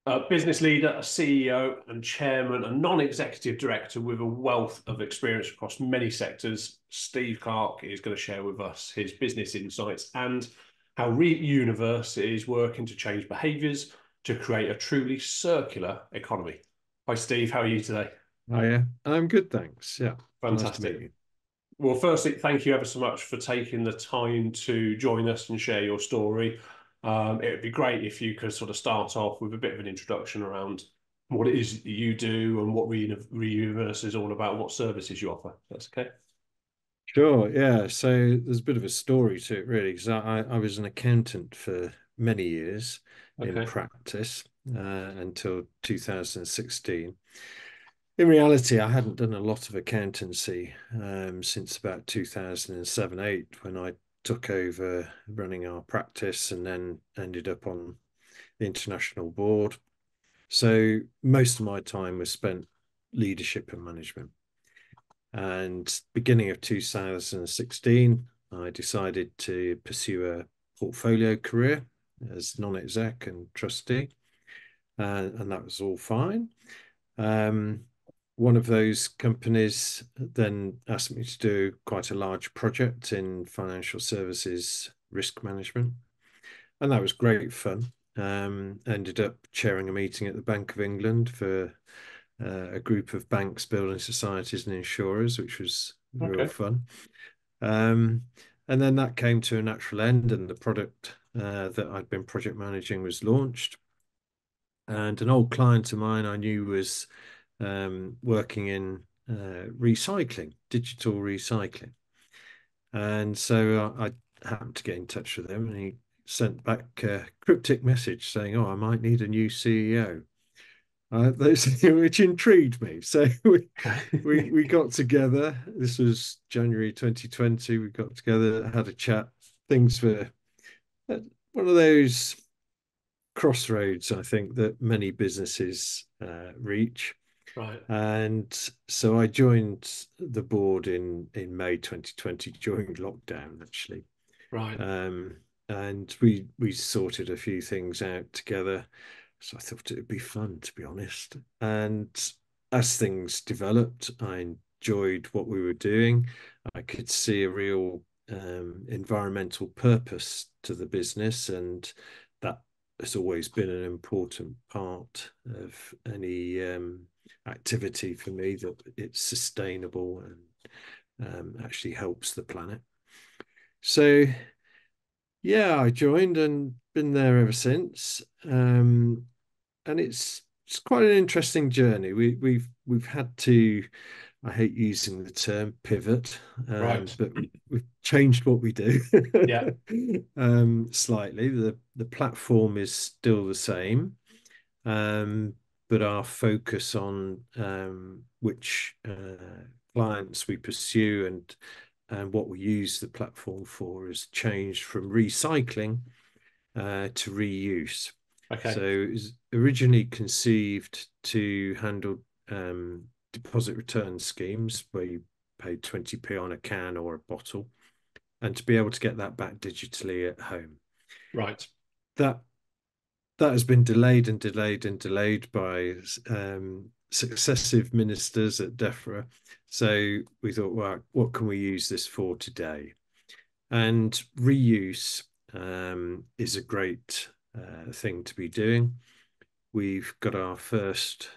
A business leader, a CEO, and chairman, a non-executive director with a wealth of experience across many sectors. Steve Clarke is going to share with us his business insights and how Universe is working to change behaviours to create a truly circular economy. Hi, Steve. How are you today? Oh yeah, I'm good, thanks. Yeah, nice to meet Fantastic. you. Well, firstly, thank you ever so much for taking the time to join us and share your story. It would be great if you could sort of start off with a bit of an introduction around what it is you do and what Reuniverse is all about, what services you offer. That's okay. Sure, yeah. So there's a bit of a story to it, really, because I was an accountant for many years in Okay. practice until 2016. In reality, I hadn't done a lot of accountancy since about 2007-8 when I took over running our practice and then ended up on the international board. So most of my time was spent leadership and management. And beginning of 2016, I decided to pursue a portfolio career as non-exec and trustee, and that was all fine. Um, One of those companies then asked me to do quite a large project in financial services risk management, and that was great fun. Ended up chairing a meeting at the Bank of England for a group of banks, building societies, and insurers, which was real Okay. fun. Um, and then that came to a natural end, and the product that I'd been project managing was launched. And an old client of mine I knew was working in recycling, digital recycling. And so I happened to get in touch with him, and he sent back a cryptic message saying, "Oh, I might need a new CEO." Which intrigued me. So we got together. This was January 2020. We got together, had a chat. Things were at one of those crossroads, I think, that many businesses reach. Right. And so I joined the board in May 2020 during lockdown, actually. Right. Um, and we sorted a few things out together. So I thought it would be fun, to be honest. And as things developed, I enjoyed what we were doing. I could see a real environmental purpose to the business, and that has always been an important part of any activity for me, that it's sustainable and actually helps the planet. So yeah, I joined and been there ever since. And it's quite an interesting journey. We've had to, I hate using the term pivot, Right. but we've changed what we do Yeah. slightly. The platform is still the same, um, but our focus on which clients we pursue and what we use the platform for has changed from recycling to reuse. So Okay. it was originally conceived to handle deposit return schemes where you pay 20p on a can or a bottle, and to be able to get that back digitally at home. Right. That that has been delayed and delayed and delayed by successive ministers at DEFRA. So we thought, well, what can we use this for today? And reuse is a great thing to be doing. We've got our first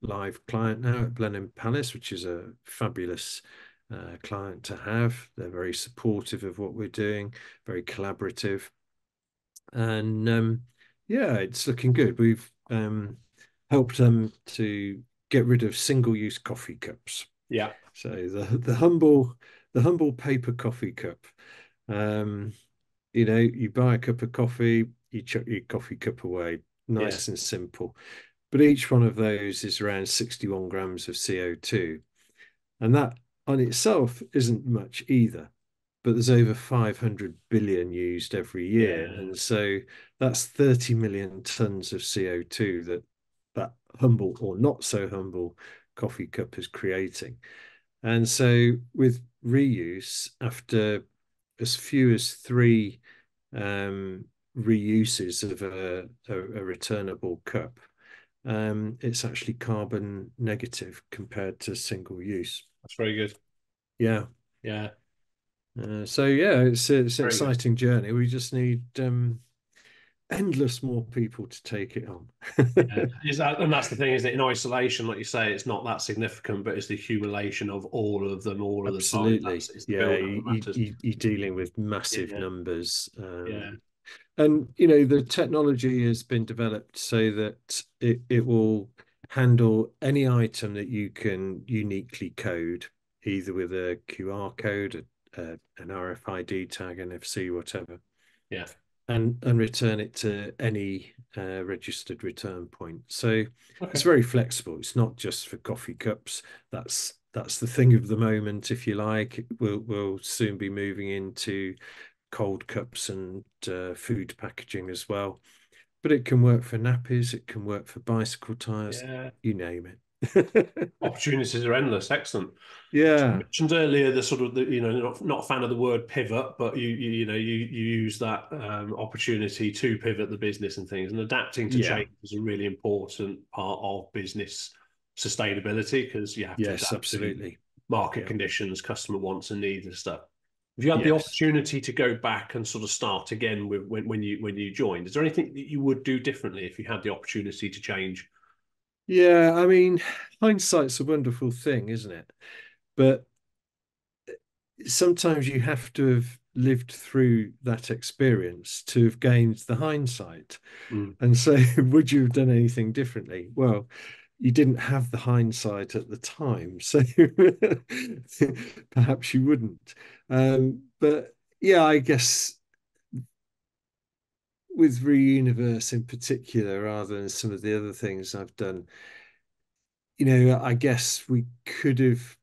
live client now at Blenheim Palace, which is a fabulous client to have. They're very supportive of what we're doing, very collaborative. And yeah, it's looking good. We've helped them to get rid of single-use coffee cups. Yeah. So the humble paper coffee cup. Um, you buy a cup of coffee, you chuck your coffee cup away, Yeah. nice and simple. But each one of those is around 61 grams of CO2. And that on itself isn't much either. But there's over 500 billion used every year. Yeah. And so that's 30 million tons of CO2 that humble or not so humble coffee cup is creating. And so with reuse, after as few as three um, reuses of a returnable cup, it's actually carbon negative compared to single use. That's very good. Yeah. Yeah, So yeah, it's an very good. exciting journey. We just need endless more people to take it on. Yeah, is that, and that's the thing, is that in isolation, like you say, it's not that significant, but it's the accumulation of all of them all of the time. Absolutely. That's it's the Yeah, build up that matters. you're dealing with massive Yeah, numbers. yeah, And the technology has been developed so that it will handle any item that you can uniquely code, either with a QR code, an RFID tag, NFC, whatever, yeah. and return it to any registered return point. So it's Okay. very flexible. It's not just for coffee cups. That's the thing of the moment, if you like. We'll soon be moving into cold cups and food packaging as well. But it can work for nappies, it can work for bicycle tires, Yeah. you name it. Opportunities are endless. Excellent. You Yeah, mentioned earlier the sort of the, not a fan of the word pivot, but you use that opportunity to pivot the business and things, and adapting to yeah, change is a really important part of business sustainability because you have to yes, adapt to absolutely. market Yeah, conditions, customer wants and needs and stuff. If you had the yes. opportunity to go back and sort of start again with when you joined, is there anything that you would do differently if you had the opportunity to change? Yeah, I mean, hindsight's a wonderful thing, isn't it? But sometimes you have to have lived through that experience to have gained the hindsight. Mm, And so, would you have done anything differently? Well, you didn't have the hindsight at the time, so perhaps you wouldn't. But yeah, I guess with Reuniverse in particular, rather than some of the other things I've done, I guess we could have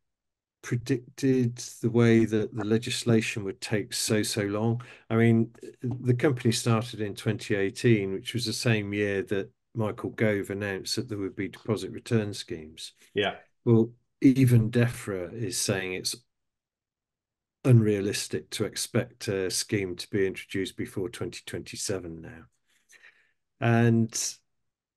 predicted the way that the legislation would take so long. I mean, the company started in 2018, which was the same year that Michael Gove announced that there would be deposit return schemes. yeah, Well, even DEFRA is saying it's unrealistic to expect a scheme to be introduced before 2027 now. And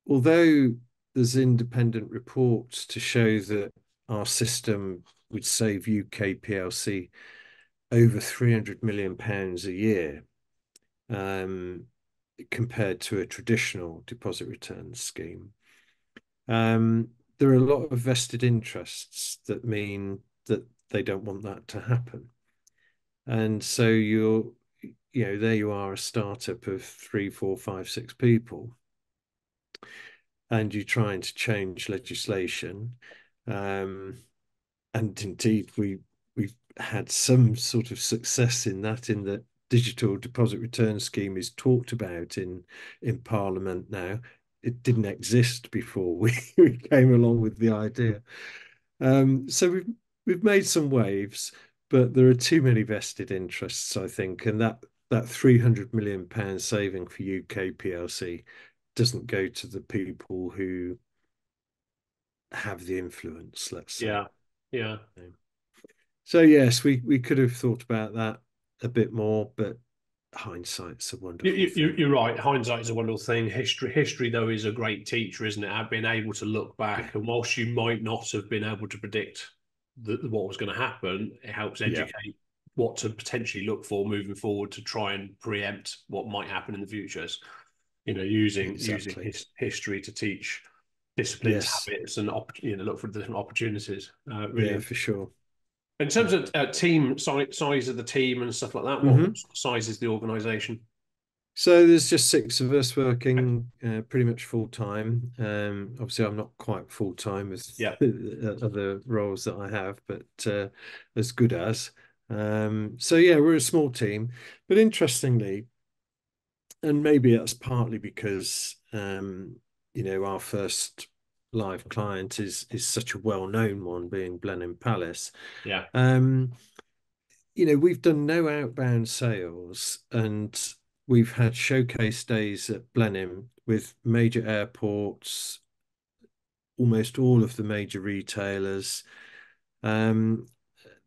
although there's independent reports to show that our system would save UK PLC over £300 million a year, um, compared to a traditional deposit return scheme. There are a lot of vested interests that mean that they don't want that to happen. And so there you are, a startup of three, four, five, six people, and you're trying to change legislation. Um, and indeed, we've had some sort of success in that digital deposit return scheme is talked about in Parliament now. It didn't exist before we came along with the idea. So we've made some waves, but there are too many vested interests, I think, and that £300 million saving for UK PLC doesn't go to the people who have the influence, let's say. yeah, yeah. So yes, we could have thought about that a bit more, but hindsight's a wonderful thing. You're right. Hindsight is a wonderful thing. History, though, is a great teacher, isn't it? I've been able to look Yeah, back, and whilst you might not have been able to predict what was going to happen, it helps yeah, educate what to potentially look for moving forward to try and preempt what might happen in the futures. Using exactly. history to teach disciplines, Yes, habits, and look for different opportunities. yeah, Really. for sure. In terms Yeah. of team size of the team and stuff like that, what Hmm. sort of size is the organisation? So there's just six of us working pretty much full time. Obviously, I'm not quite full time with Yeah, other roles that I have, but as good as. So yeah, we're a small team, but interestingly, and maybe that's partly because our first live client is such a well-known one, being Blenheim Palace. yeah. Um, we've done no outbound sales, and we've had showcase days at Blenheim with major airports, almost all of the major retailers. Um,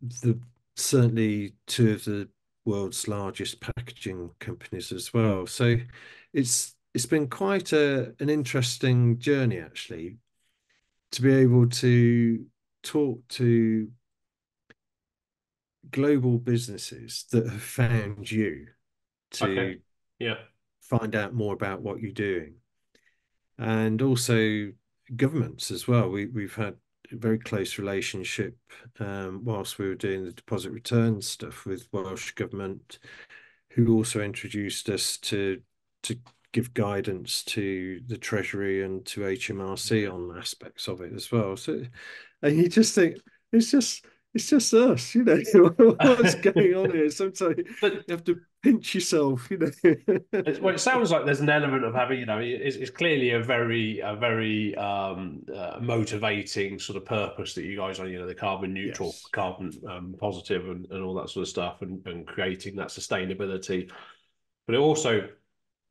the Certainly two of the world's largest packaging companies as well. So it's been quite an interesting journey actually to be able to talk to global businesses that have found you Okay. to Yeah. find out more about what you're doing, and also governments as well. We've had a very close relationship whilst we were doing the deposit return stuff with Welsh government, who also introduced us to give guidance to the Treasury and to HMRC on aspects of it as well. So, and you just think it's just it's just us, you know, what's going on here? Sometimes you But have to pinch yourself, you know. well, it sounds like there's an element of having, it's clearly a very motivating sort of purpose that you guys are, the carbon neutral, Yes. carbon positive, and all that sort of stuff, and creating that sustainability. But it also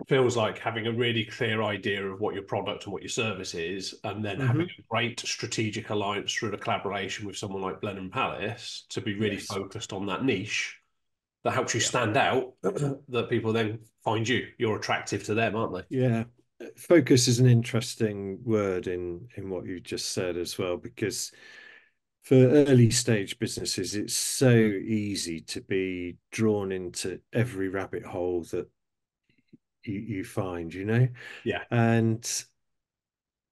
feels like having a really clear idea of what your product and what your service is, and then having Hmm. a great strategic alliance through the collaboration with someone like Blenheim Palace to be really Yes. focused on that niche that helps you Yeah. stand out, that people then find you. You're attractive to them, aren't they? Yeah. Focus is an interesting word in what you just said as well, because for early stage businesses, it's so easy to be drawn into every rabbit hole that you find, you know, Yeah, and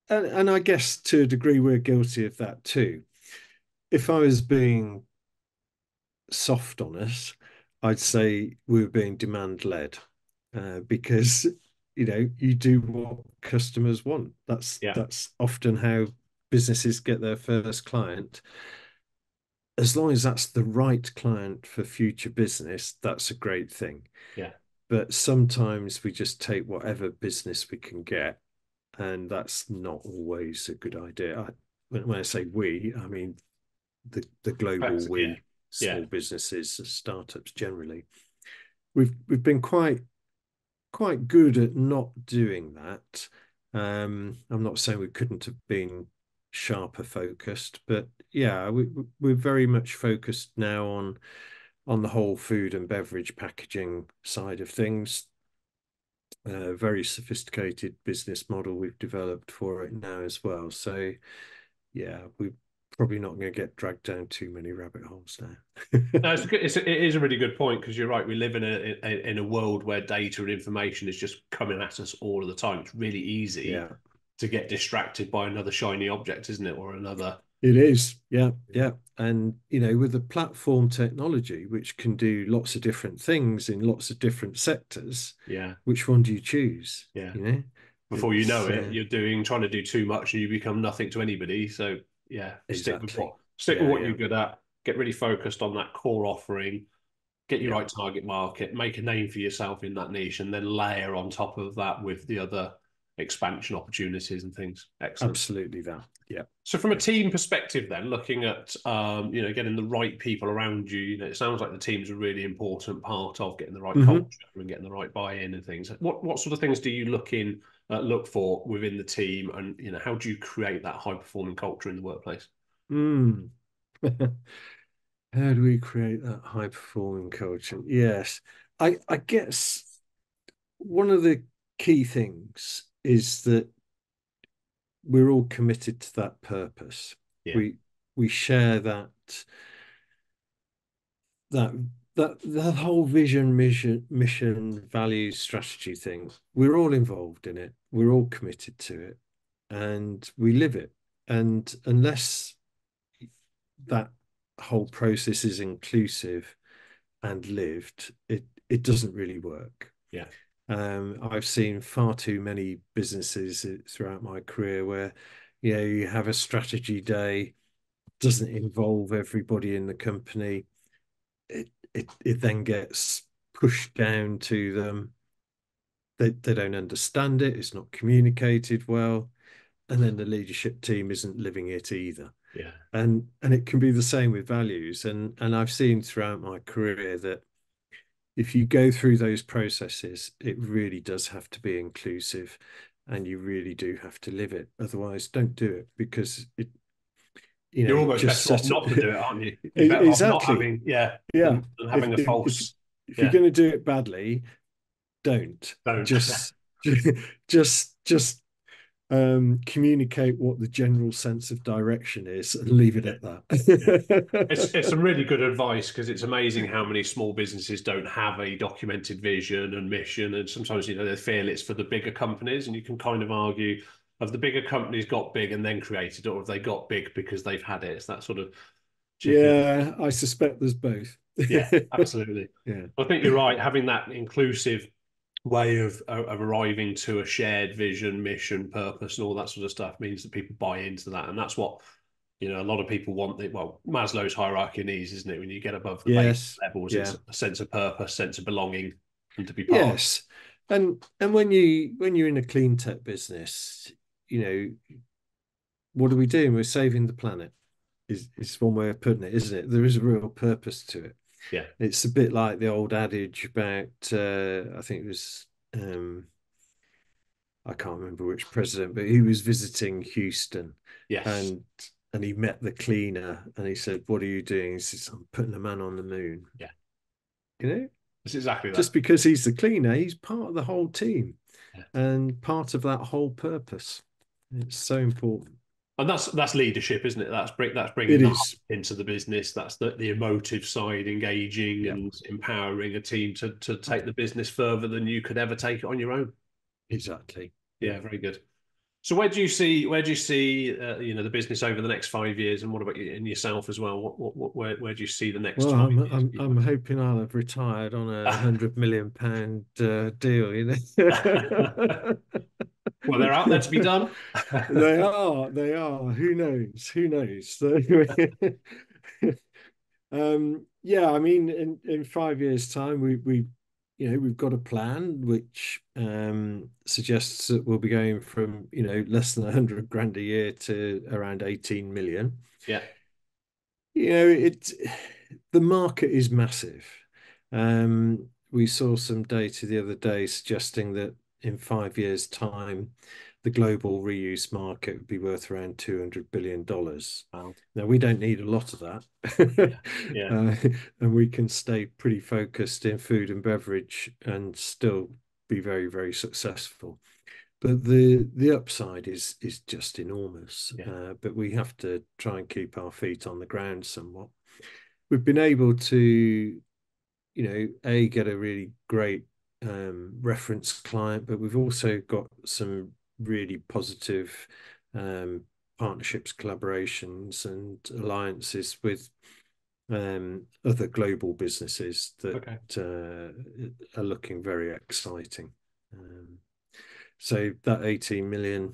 and I guess to a degree we're guilty of that too. If I was being soft on us, I'd say we were being demand led, because you know you do what customers want. yeah, That's often how businesses get their first client. As long as that's the right client for future business, that's a great thing. yeah. But sometimes we just take whatever business we can get, and that's not always a good idea. When I say we, I mean the global Yeah, we, yeah. small businesses, startups generally. We've been quite good at not doing that. I'm not saying we couldn't have been sharper focused, but yeah, we're very much focused now on the whole food and beverage packaging side of things. A very sophisticated business model we've developed for it now as well. So yeah, we're probably not going to get dragged down too many rabbit holes now. No, it is a really good point, because you're right. We live in a world where data and information is just coming at us all of the time. It's really easy Yeah, to get distracted by another shiny object, isn't it? Or another. it is. Yeah, yeah. And you know, with the platform technology, which can do lots of different things in lots of different sectors, Yeah, which one do you choose? yeah. You know, Before you know it's it, you're trying to do too much, and you become nothing to anybody. So yeah, exactly. stick with Yeah, what yeah, you're good at. Get really focused on that core offering. Get your yeah. right target market. Make a name for yourself in that niche, and then layer on top of that with the other expansion opportunities and things. Excellent. Absolutely that. Yeah, So from a yeah. team perspective, then looking at getting the right people around you, it sounds like the team's a really important part of getting the right culture Hmm. and getting the right buy-in and things. What sort of things do you look for within the team, and how do you create that high performing culture in the workplace? Mm. How do we create that high performing culture? Yes, I guess one of the key things is that we're all committed to that purpose. Yeah, We share that that whole vision, mission, values, strategy thing. We're all involved in it. We're all committed to it, and we live it. And unless that whole process is inclusive and lived, it doesn't really work. yeah, I've seen far too many businesses throughout my career where, you know, you have a strategy day, doesn't involve everybody in the company. It then gets pushed down to them. They don't understand it. It's not communicated well, and then the leadership team isn't living it either. yeah. And it can be the same with values. And I've seen throughout my career that if you go through those processes, it really does have to be inclusive, and you really do have to live it. Otherwise, don't do it, because you You're know, almost just better off set not to do it, aren't you? You're better off not exactly. having, yeah, Yeah. than If having a if false. If you're Yeah. going to do it badly, don't. Don't. Just, just communicate what the general sense of direction is and leave it Yeah. at Yeah. It's that. some really good advice because it's amazing how many small businesses don't have a documented vision and mission, and sometimes they feel it's for the bigger companies, and you can kind of argue have the bigger companies got big and then created, or have they got big because they've had it? It's that sort of chicken. Yeah, I suspect there's both. Yeah, absolutely. Yeah. I think you're right. Having that inclusive way of arriving to a shared vision, mission, purpose, and all that sort of stuff means that people buy into that, and that's what a lot of people want. Well, Maslow's hierarchy of needs, isn't it? When you get above the base Yes. levels, it's Yeah. a sense of purpose, sense of belonging, and to be part of. Yes. And when you're in a clean tech business, you know, what are we doing? We're saving the planet. Is one way of putting it, isn't it? There is a real purpose to it. Yeah. It's a bit like the old adage about I think it was I can't remember which president, but he was visiting Houston Yes. and he met the cleaner and he said, "What are you doing?" He says, "I'm putting a man on the moon." Yeah. You know, It's exactly that. just because he's the cleaner, he's part of the whole team Yeah. and part of that whole purpose. It's so important. And that's leadership, isn't it? That's bringing It the heart is. into the business. That's the emotive side, engaging Yeah, and empowering a team to take the business further than you could ever take it on your own. exactly. Yeah, Yeah. very good. So where do you see the business over the next 5 years, and what about you and yourself as well? Where do you see the next Well, 5 years? I'm hoping I'll have retired on £100 million deal, you know. Well, they're out there to be done. They are. Who knows? Who knows? So, yeah, I mean, in 5 years' time, we've got a plan which suggests that we'll be going from less than 100 grand a year to around 18 million. Yeah, It the market is massive. We saw some data the other day suggesting that in 5 years' time, the global reuse market would be worth around $200 billion. wow. Now, we don't need a lot of that. Yeah, yeah, uh, and we can stay pretty focused in food and beverage and still be very, very successful. But the upside is just enormous. yeah, But we have to try and keep our feet on the ground somewhat. We've been able to, get a really great reference client, but we've also got some really positive um, partnerships, collaborations, and alliances with other global businesses that okay. are looking very exciting. So that 18 million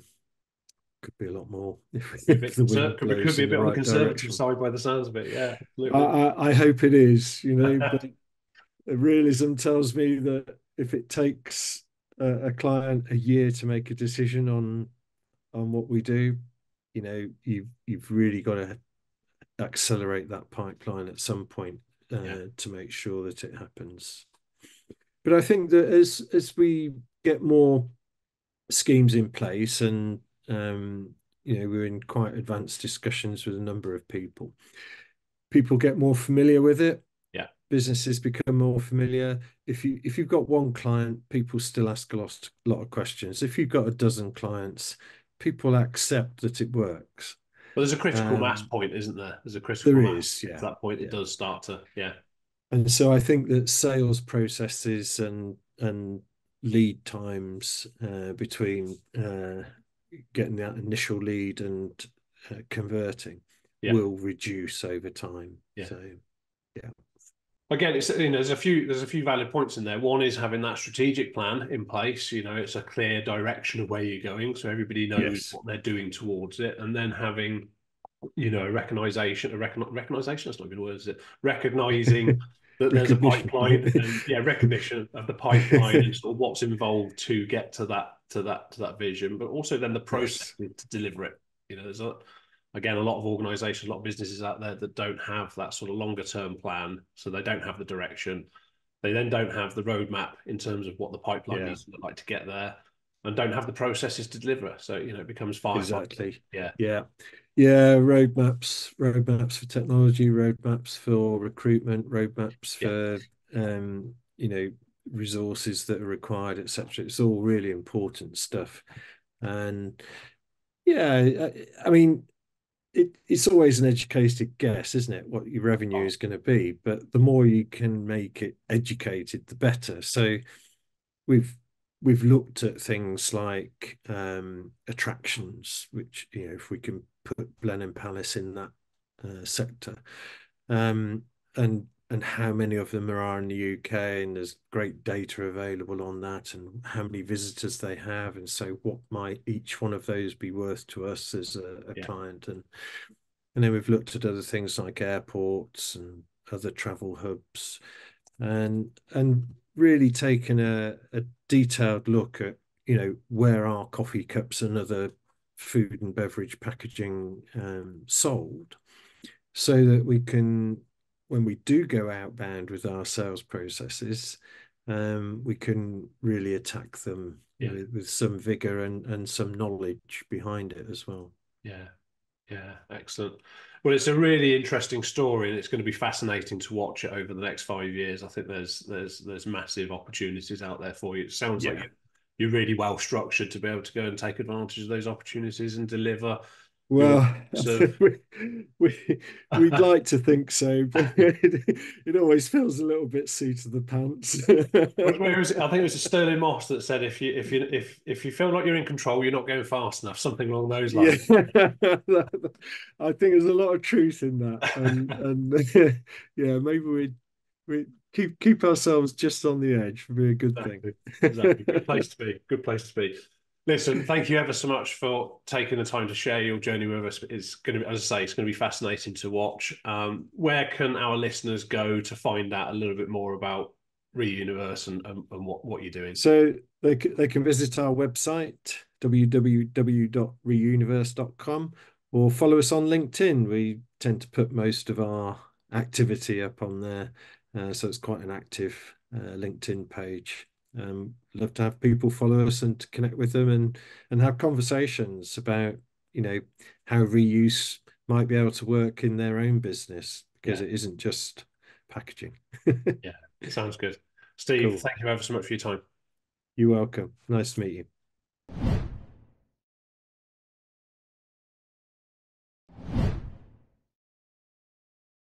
could be a lot more Be a if bit the wind could blows be a in the bit on the right conservative direction. side by the sounds of it. Yeah, I, absolutely. I, I hope it is, but realism tells me that if it takes a client a year to make a decision on what we do, you've really got to accelerate that pipeline at some point Yeah, to make sure that it happens. But I think that as we get more schemes in place and we're in quite advanced discussions with a number of people. People get more familiar with it. yeah. Businesses become more familiar. If you've got one client, people still ask a lot of questions. If you've got a dozen clients, people accept that it works. But there's a critical mass Um, point, isn't there? There's a critical there mass. is, yeah, At that point, it yeah. does start to, yeah, And so I think that sales processes and lead times between getting that initial lead and converting yeah, will reduce over time. yeah. So yeah, Again, there's a few valid points in there. One is having that strategic plan in place. It's a clear direction of where you're going, so everybody knows yes, what they're doing towards it, and then having recognition, that's not a good word, is it? Recognizing that there's a recognition. pipeline, and yeah, recognition of the pipeline and sort of what's involved to get to that vision, but also then the process Yes, to deliver it. There's again a lot of organizations, a lot of businesses out there that don't have that sort of longer term plan, so they don't have the direction. They then don't have the roadmap in terms of what the pipeline yeah, needs to look like to get there, and don't have the processes to deliver. So it becomes firefighting. exactly. Yeah, Yeah, yeah. Roadmaps for technology, roadmaps for recruitment, roadmaps yeah, for resources that are required, etc. It's all really important stuff. And yeah, I mean, it's always an educated guess, isn't it, what your revenue is going to be? But the more you can make it educated, the better. So we've we've looked at things like attractions, which if we can put Blenheim Palace in that sector, um, and how many of them there are in the UK, and there's great data available on that, and how many visitors they have, and so what might each one of those be worth to us as a Yeah, client, and then we've looked at other things like airports and other travel hubs, and really taken a detailed look at where our coffee cups and other food and beverage packaging sold, so that we can, when we do go outbound with our sales processes, we can really attack them yeah, with some vigor and some knowledge behind it as well. yeah. Yeah, excellent. Well, it's a really interesting story, and it's going to be fascinating to watch it over the next 5 years. I think there's massive opportunities out there for you. It sounds like Yeah. you're really well structured to be able to go and take advantage of those opportunities and deliver your Well, sort of. we we'd like to think so, but it always feels a little bit seat of the pants. Where is it? I think it was Sterling Moss that said if you feel like you're in control, you're not going fast enough. Something along those Yeah, lines. I think there's a lot of truth in that, and yeah, maybe we keep ourselves just on the edge would be a good thing. Exactly. Exactly. Good place to be. Good place to be. Listen, thank you ever so much for taking the time to share your journey with us. It's going to be, as I say, it's going to be fascinating to watch. Where can our listeners go to find out a little bit more about Reuniverse and what you're doing? So they can visit our website, www.reuniverse.com, or follow us on LinkedIn. We tend to put most of our activity up on there. So it's quite an active LinkedIn page. Love to have people follow us and to connect with them, and have conversations about, how reuse might be able to work in their own business, because Yeah, it isn't just packaging. yeah. Sounds good. Steve, Cool. thank you ever so much for your time. You're welcome. Nice to meet you.